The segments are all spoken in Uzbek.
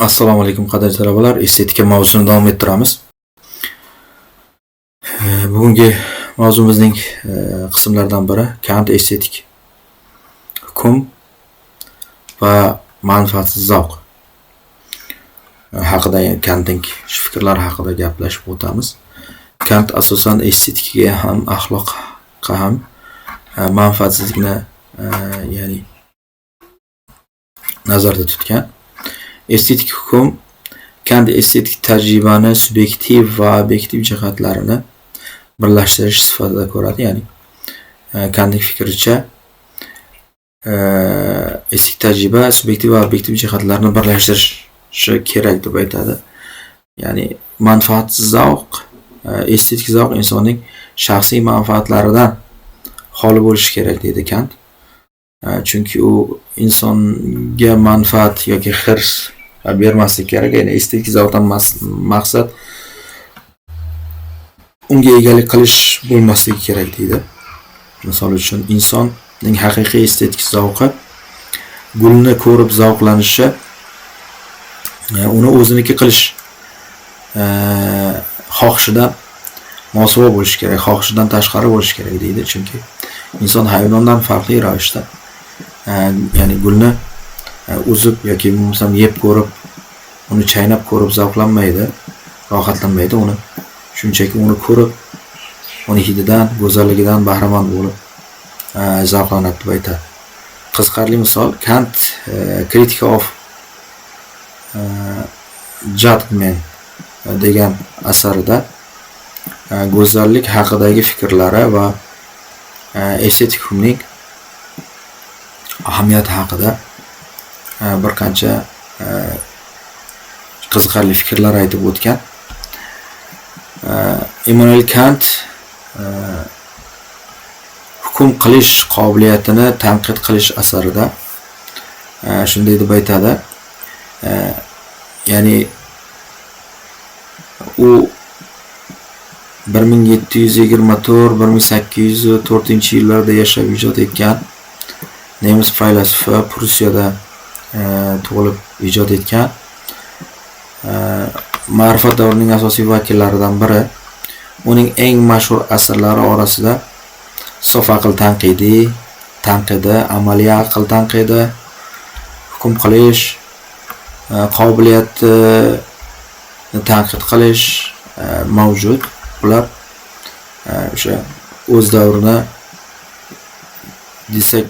Assalomu alaykum qadrli talabalar. Estetika mavzusini davom ettiramiz. Bugungi mavzumizning qismlaridan biri Kant estetik hukm va manfaatsiz zavq haqida, Kantning fikrlari haqida gaplashib o'tamiz. Kant asosan estetikaga ham, axloqqa ham manfaatsizlikni ya'ni nazarda tutgan. Estetik hukm Kant estetik tajribani subyektiv va obyektiv jihatlarini birlashtirish sifatida ko'radi. Ya'ni Kantning fikricha estetik tajriba subyektiv va obyektiv jihatlarni birlashtirishi kerak deb aytadi. Ya'ni manfaatsiz zavq, estetik zavq insonning shaxsiy manfaatlaridan xoli bo'lishi kerak deydi Kant. Chunki u insonga manfaat yoki hirs bermaslik kerak. Ya'ni estetik zavqdan maqsad unga egalik qilish bo'lmasligi kerak deydi. Misol uchun insonning haqiqiy estetik zavqi gulni ko'rib zavqlanishi, uni o'ziniki qilish xohishidan mosuvo bo'lishi kerak, xohishidan tashqari bo'lishi kerak deydi. Chunki inson hayvondan farqli ravishda ya'ni gulni uzib yoki bo'lmasam yeb ko'rib, uni chaynab ko'rib zavqlanmaydi, rohatlanmaydi. Uni shunchaki uni ko'rib, uni hididan, go'zalligidan bahramand bo'lib zavqlanadi deb aytadi. Qiziqarli misol Kant Critique of Judgment degan asarida go'zallik haqidagi fikrlari va estetik hukmning ahamiyati haqida bir qancha qiziqarli fikrlar aytib o'tgan. Immanuel Kant hukm qilish qobiliyatini tanqid qilish asarida shunday deb aytadi. Ya'ni u 1724-1804 yashab ijod etgan nemis faylasufi, Prusiyada tug'ilib ijod etgan ma'rifat davrining asosiy vakillaridan biri. Uning eng mashhur asarlari orasida sof aql tanqidi, amaliy aql tanqidi, hukm qilish, qobiliyatni tanqid qilish mavjud. Ular o'sha o'z davrini desak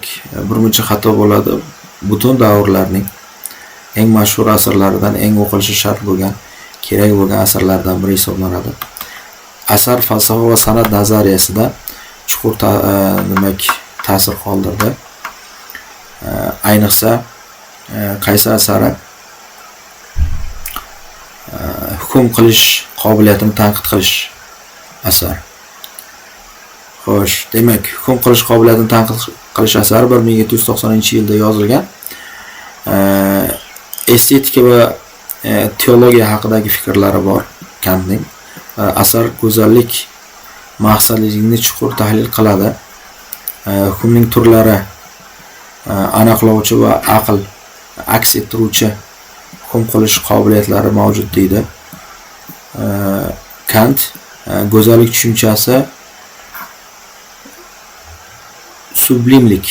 birmuncha xato bo'ladi. Butun davrlarning eng mashhur asarlaridan, eng o'qilishi shart bo'lgan, kerak bo'lgan asarlardan biri hisoblanadi. Asar falsafa va san'at nazariyasida chuqur ta'sir qoldirdi. Ayniqsa qaysi asari hukm qilish qobiliyatini tanqid qilish asar. Xo'sh, demak, hukm qilish qobiliyatini tanqid qilish asari 1790-yilda yozilgan. Estetika va teologiya haqidagi fikrlari bor Kantning. Asar go'zallik maqsadliligini chuqur tahlil qiladi. Hukmning turlari aniqlovchi va aql aks ettiruvchi hukm qilish qobiliyatlari mavjud deydi. Kant go'zallik tushunchasi sublimlik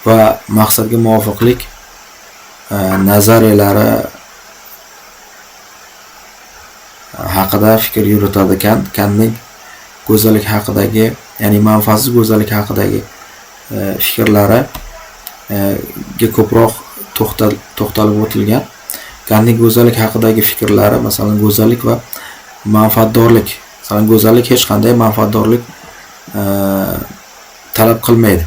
va maqsadga muvofiqlik nazariyalari haqida fikr yuritadi. Kantning go'zallik haqidagi, ya'ni manfaatsiz go'zallik haqidagi fikrlari ga ko'proq to'xtalib o'tilgan. Kantning go'zallik haqidagi fikrlari, masalan, go'zallik va manfaatdorlik. Masalan, go'zallik hech qanday manfaatdorlik talab qilmaydi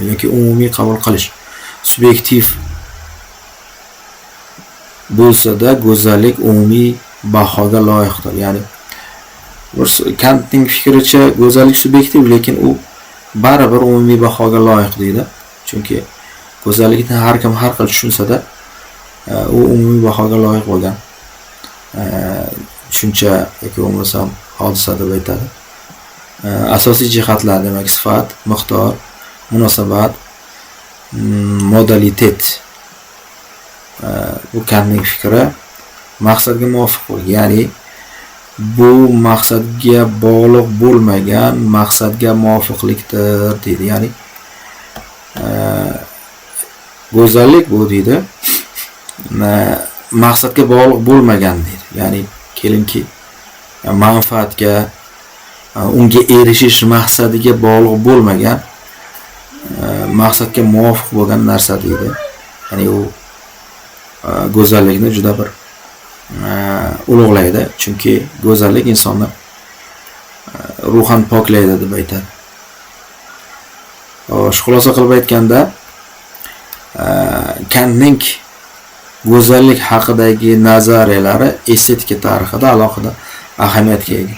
yoki umumiy qabul qilish. Subyektiv bo'lsa-da, go'zallik umumiy bahoga loyiqdir. Ya'ni Kantning fikricha go'zallik subyektiv, lekin u baribir umumiy bahoga loyiq deydi. Chunki go'zallikni har kim har xil tushunsa-da, u umumiy bahoga loyiq bo'lgan tushuncha yoki bo'lmasam hodisa deb aytadi. Asosiy jihatlar, demak, sifat, miqdor, munosabat, modalitet bu Kantning fikri maqsadga muvofiq bo'l, ya'ni bu maqsadga bog'liq bo'lmagan maqsadga muvofiqlikdir deydi. Ya'ni go'zallik bu deydi maqsadga bog'liq bo'lmagan deydi. Ya'ni kelinki manfaatga, unga erishish maqsadiga bog'liq bo'lmagan maqsadga muvofiq bo'lgan narsa deydi. Ya'ni u go'zallikni juda bir ulug'laydi, chunki go'zallik insonni ruhan poklaydi deb aytadi. Xulosa qilib aytganda, Kantning go'zallik haqidagi nazariyalari estetika tarixida alohida ahamiyatga ega.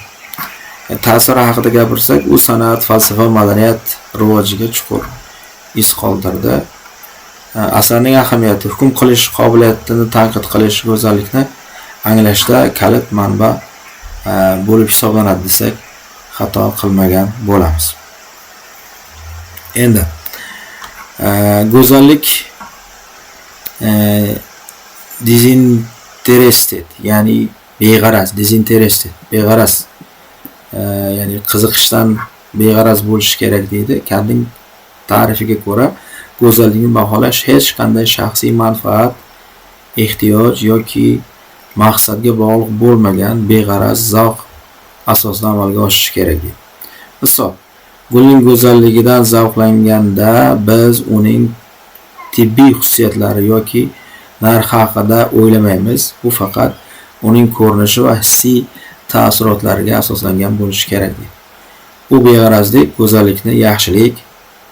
Ta'siri haqida gapirsak, u san'at, falsafa, madaniyat rivojiga chuqur iz qoldirdi. Asarning ahamiyati hukm qilish qobiliyatini tanqid qilish, go'zallikni anglashda kalit manba bo'lib hisoblanadi desak, xato qilmagan bo'lamiz. Endi go'zallik disinterested, ya'ni beg'araz, disinterested, beg'araz, ya'ni qiziqishdan beg'araz bo'lish kerak deydi. Kantning ta'rifiga ko'ra, go'zallikni baholash hech qanday shaxsiy manfaat, ehtiyoj yoki maqsadga bog'liq bo'lmagan beg'araz zavq asosida amalga oshishi kerak deydi. Misol, gulning go'zalligidan zavqlanganda biz uning tibbiy xususiyatlari yoki narxi haqida o'ylamaymiz. Bu faqat uning ko'rinishi va hissiy ta'sirotlariga asoslangan bo'lishi kerak deydi. Bu beg'arazlik go'zallikni yaxshilik,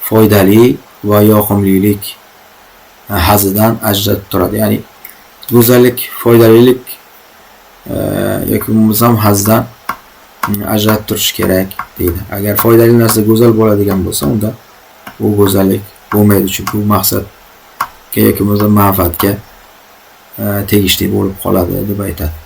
foydali va yoqimlilik hazidan ajratib turadi. Ya'ni go'zallik foydalilik yoki bo'lmasam hazdan ajratib turish kerak deydi. Agar foydali narsa go'zal bo'ladigan bo'lsa, unda u go'zallik bo'lmaydi, chunki u maqsadga yoki bo'lmasam manfaatga tegishli bo'lib qoladi deb aytadi.